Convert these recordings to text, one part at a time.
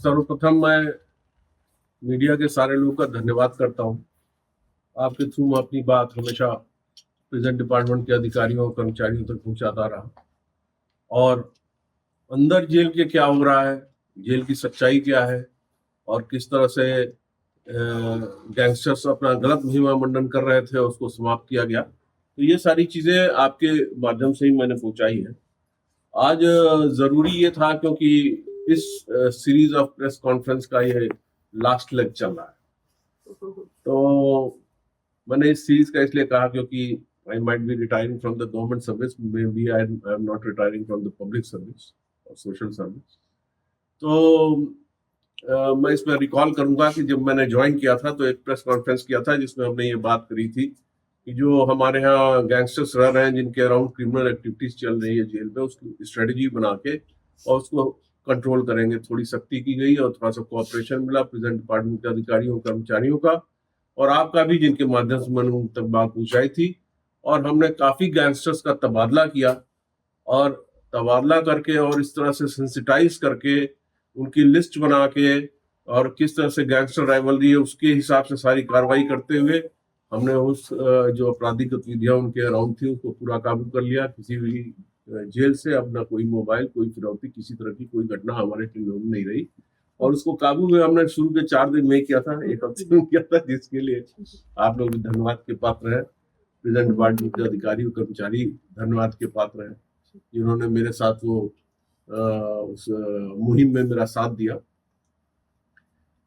सर्वप्रथम मैं मीडिया के सारे लोगों का धन्यवाद करता हूं। आपके थ्रू मैं अपनी बात हमेशा प्रिजन डिपार्टमेंट के अधिकारियों और कर्मचारियों तक पहुंचाता रहा और अंदर जेल के क्या हो रहा है, जेल की सच्चाई क्या है और किस तरह से गैंगस्टर्स अपना गलत महिमा मंडन कर रहे थे, उसको समाप्त किया गया। तो ये सारी चीजें आपके माध्यम से ही मैंने पहुंचाई है। आज जरूरी ये था क्योंकि इस सीरीज ऑफ प्रेस कॉन्फ्रेंस का ये लास्ट लेग चल रहा है, तो मैंने इस सीरीज का इसलिए कहा क्योंकि I might be retiring from the government service, maybe I am not retiring from the public service और सोशल सर्विस। तो मैं इसमें रिकॉल करूंगा कि जब मैंने ज्वाइन किया था तो एक प्रेस कॉन्फ्रेंस किया था जिसमें हमने ये बात करी थी कि जो हमारे यहाँ गैंगस्टर्स रह रहे हैं, जिनके अराउंड क्रिमिनल एक्टिविटीज चल रही है जेल में, उसकी स्ट्रेटेजी बना के और उसको कंट्रोल करेंगे। थोड़ी सख्ती की गई और थोड़ा सा कोऑपरेशन मिला प्रेजेंट डिपार्टमेंट के अधिकारियों कर्मचारियों का और आपका भी, जिनके माध्यम से मैंने उन तक बात पहुंचाई थी। और हमने काफी गैंगस्टर्स का तबादला किया और तबादला करके और इस तरह से सेंसिटाइज करके उनकी लिस्ट बना के और किस तरह से गैंगस्टर राइवलरी है उसके हिसाब से सारी कार्रवाई करते हुए हमने उस जो आपराधिक गतिविधियां उनके अराउंड थी उसको पूरा काबू कर लिया। किसी भी जेल से अपना कोई मोबाइल, कोई फिरौती, किसी तरह की कोई घटना हमारे टीम में नहीं रही और उसको काबू में हमने शुरू के 4 दिन में किया था, 1 हफ्ते में किया था, जिसके लिए आप लोग भी धन्यवाद के पात्र हैं। प्रेजेंट डिपार्टमेंट के अधिकारी और कर्मचारी धन्यवाद के पात्र हैं जिन्होंने मेरे साथ वो उस मुहिम में मेरा साथ दिया।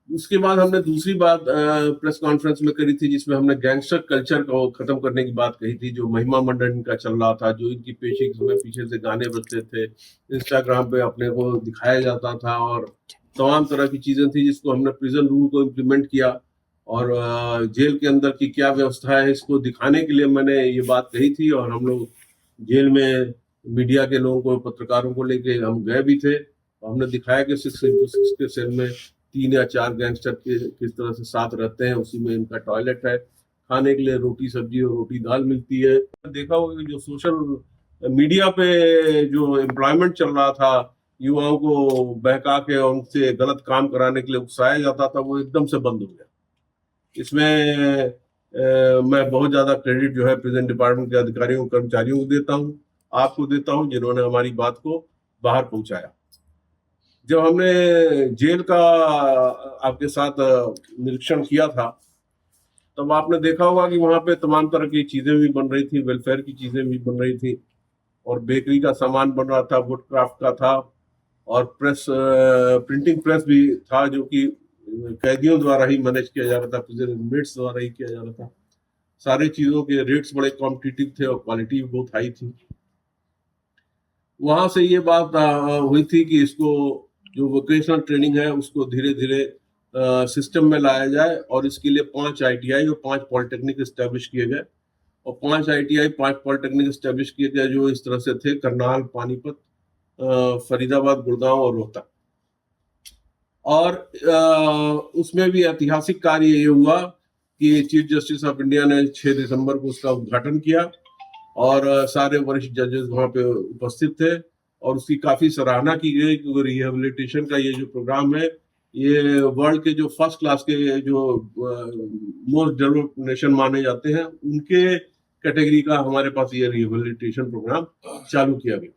उसके बाद हमने दूसरी बात प्रेस कॉन्फ्रेंस में करी थी जिसमें हमने गैंगस्टर कल्चर को खत्म करने की बात कही थी, जो महिमा मंडन इनका चल रहा था, जो इनकी पेशी में पीछे से गाने बजते थे, इंस्टाग्राम पे अपने को दिखाया जाता था और तमाम तरह की चीजें थी जिसको हमने प्रिजन रूल को इम्प्लीमेंट किया और जेल के अंदर की क्या व्यवस्था है इसको दिखाने के लिए मैंने ये बात कही थी। और हम लोग जेल में मीडिया के लोगों को, पत्रकारों को लेके हम गए भी थे और हमने दिखाया कि 6x6 के सेल में 3 या 4 गैंगस्टर के किस तरह से साथ रहते हैं, उसी में इनका टॉयलेट है, खाने के लिए रोटी सब्जी और रोटी दाल मिलती है। देखा होगा कि जो सोशल मीडिया पे जो एम्प्लॉयमेंट चल रहा था, युवाओं को बहका के और उनसे गलत काम कराने के लिए उकसाया जाता था, वो एकदम से बंद हो गया। इसमें मैं बहुत ज्यादा क्रेडिट जो है प्रेजेंट डिपार्टमेंट के अधिकारियों कर्मचारियों को देता हूँ, आपको देता हूँ, जिन्होंने हमारी बात को बाहर पहुंचाया। जब हमने जेल का आपके साथ निरीक्षण किया था तब आपने देखा होगा कि वहां पे तमाम तरह की चीजें भी बन रही थी, वेलफेयर की चीजें भी बन रही थी और बेकरी का सामान बन रहा था, वुड क्राफ्ट का था और प्रिंटिंग प्रेस भी था, जो कि कैदियों द्वारा ही मैनेज किया जा रहा था, प्रिजन द्वारा ही किया जा रहा था। सारी चीजों के रेट्स बड़े कॉम्पिटिटिव थे और क्वालिटी भी बहुत हाई थी। वहां से ये बात हुई थी कि इसको जो वोकेशनल ट्रेनिंग है उसको धीरे धीरे सिस्टम में लाया जाए और इसके लिए 5 ITI और 5 पॉलिटेक्निक स्टैब्लिश किए गए और 5 ITI 5 पॉलिटेक्निक स्टैब्लिश किए गए, जो इस तरह से थे करनाल, पानीपत, फरीदाबाद, गुड़गांव और रोहतक। और उसमें भी ऐतिहासिक कार्य ये हुआ कि चीफ जस्टिस ऑफ इंडिया ने 6 दिसंबर को उसका उद्घाटन किया और सारे वरिष्ठ जजेस वहां पे उपस्थित थे और उसकी काफी सराहना की गई क्योंकि रिहेबिलिटेशन का ये जो प्रोग्राम है, ये वर्ल्ड के जो फर्स्ट क्लास के जो मोस्ट डेवलप्ड नेशन माने जाते हैं उनके कैटेगरी का हमारे पास ये रिहेबिलिटेशन प्रोग्राम चालू किया गया।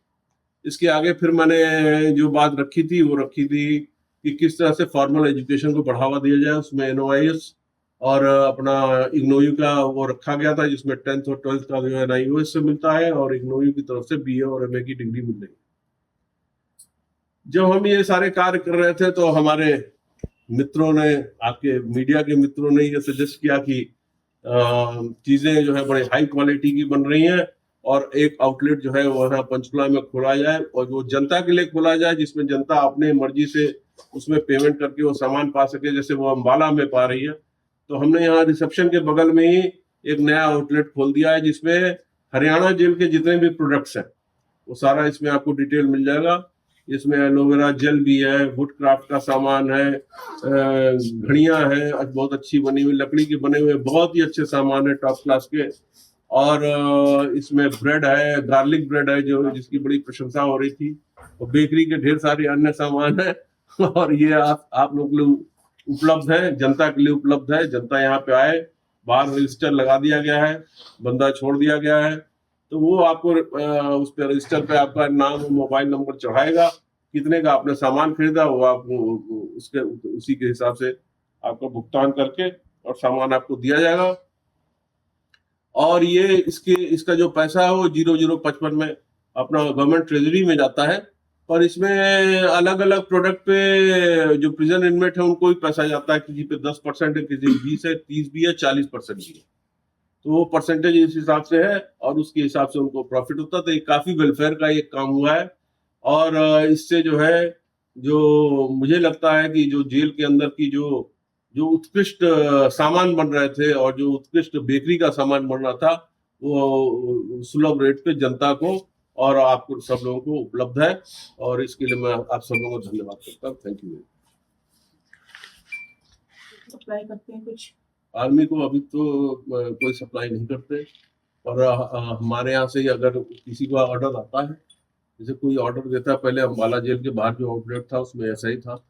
इसके आगे फिर मैंने जो बात रखी थी वो रखी थी कि किस तरह से फॉर्मल एजुकेशन को बढ़ावा दिया जाए। उसमें NOIS और अपना इग्नोयू का वो रखा गया था जिसमें 10th और 12th का जो है NIOS से मिलता है और इग्नोयू की तरफ से BA और MA की डिग्री मिल रही है। जब हम ये सारे कार्य कर रहे थे तो हमारे मित्रों ने, आपके मीडिया के मित्रों ने ये सजेस्ट किया कि चीजें जो है बड़े हाई क्वालिटी की बन रही हैं और एक आउटलेट जो है वहाँ पंचकुला में खोला जाए और वो जनता के लिए खोला जाए, जिसमें जनता अपने मर्जी से उसमें पेमेंट करके वो सामान पा सके, जैसे वो अम्बाला में पा रही है। तो हमने यहाँ रिसेप्शन के बगल में ही एक नया आउटलेट खोल दिया है जिसमें हरियाणा जेल के जितने भी प्रोडक्ट्स हैं वो सारा इसमें आपको डिटेल मिल जाएगा। इसमें एलोवेरा जेल भी है, वुड क्राफ्ट का सामान है, घड़ियां हैं बहुत अच्छी बनी हुई, लकड़ी के बने हुए बहुत ही अच्छे सामान है टॉप क्लास के। और इसमें ब्रेड है, गार्लिक ब्रेड है जो जिसकी बड़ी प्रशंसा हो रही थी, और बेकरी के ढेर सारे अन्य सामान है और ये आप लोग के लिए उपलब्ध है, जनता के लिए उपलब्ध है। जनता यहाँ पे आए, बाहर रजिस्टर लगा दिया गया है, बंदा छोड़ दिया गया है, तो वो आपको उस पे रजिस्टर पे आपका नाम और मोबाइल नंबर चढ़ाएगा, कितने का आपने सामान खरीदा वो आपको उसके उसी के हिसाब से आपका भुगतान करके और सामान आपको दिया जाएगा। और ये इसका जो पैसा है वो 0055 में अपना गवर्नमेंट ट्रेजरी में जाता है। पर इसमें अलग अलग प्रोडक्ट पे जो प्रिजन इनमेट है उनको भी पैसा जाता है, किसी पे 10% है, किसी 20 है, 30 भी है, 40% भी है। तो वो परसेंटेज इस हिसाब से है और उसके हिसाब से उनको प्रॉफिट होता है। तो ये काफी वेलफेयर का एक काम हुआ है। और इससे जो है, जो मुझे लगता है कि जो जेल के अंदर की जो जो उत्कृष्ट सामान बन रहे थे और जो उत्कृष्ट बेकरी का सामान बन रहा था, वो सुलभ रेट पे जनता को और आपको सब लोगों को उपलब्ध है। और इसके लिए मैं आप सब लोगों को धन्यवाद करता हूँ। Thank you. सप्लाई करते हैं कुछ आर्मी को अभी तो कोई सप्लाई नहीं करते। और हमारे यहाँ से ही अगर किसी का ऑर्डर आता है, जैसे कोई ऑर्डर देता है, पहले अम्बाला जेल के बाहर जो आउटलेट था उसमें ऐसा ही था,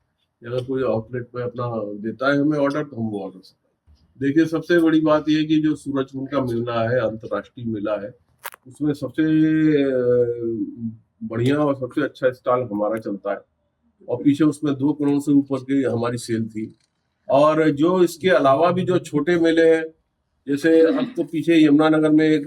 अगर कोई आउटलेट पे अपना देता है हमें ऑर्डर तो हम वो ऑर्डर सप्लाई। देखिए, सबसे बड़ी बात ये है कि जो सूरजकुंड का मेला है, अंतर्राष्ट्रीय मेला है, उसमें सबसे बढ़िया और सबसे अच्छा स्टॉल हमारा चलता है। और पीछे उसमें 2 करोड़ से ऊपर की हमारी सेल थी। और जो इसके अलावा भी जो छोटे मेले हैं, जैसे अब तो पीछे यमुनानगर में एक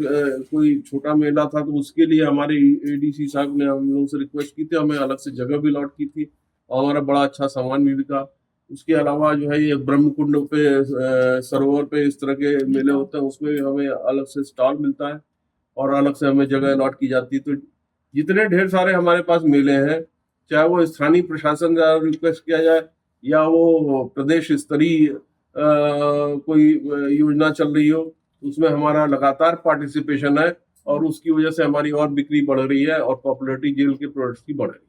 कोई छोटा मेला था, तो उसके लिए हमारे एडीसी साहब ने हम लोगों से रिक्वेस्ट की थी, हमें अलग से जगह भी अलॉट की थी और हमारा बड़ा अच्छा सामान भी बिका। उसके अलावा जो है ये ब्रह्मकुंड पे सरोवर पे इस तरह के मेले होते हैं, उसमें भी हमें अलग से स्टॉल मिलता है और अलग से हमें जगह अलॉट की जाती है। तो जितने ढेर सारे हमारे पास मेले हैं, चाहे वो स्थानीय प्रशासन द्वारा रिक्वेस्ट किया जाए या वो प्रदेश स्तरीय कोई योजना चल रही हो, उसमें हमारा लगातार पार्टिसिपेशन है और उसकी वजह से हमारी और बिक्री बढ़ रही है और पॉपुलैरिटी जेल के प्रोडक्ट्स की बढ़ रही है।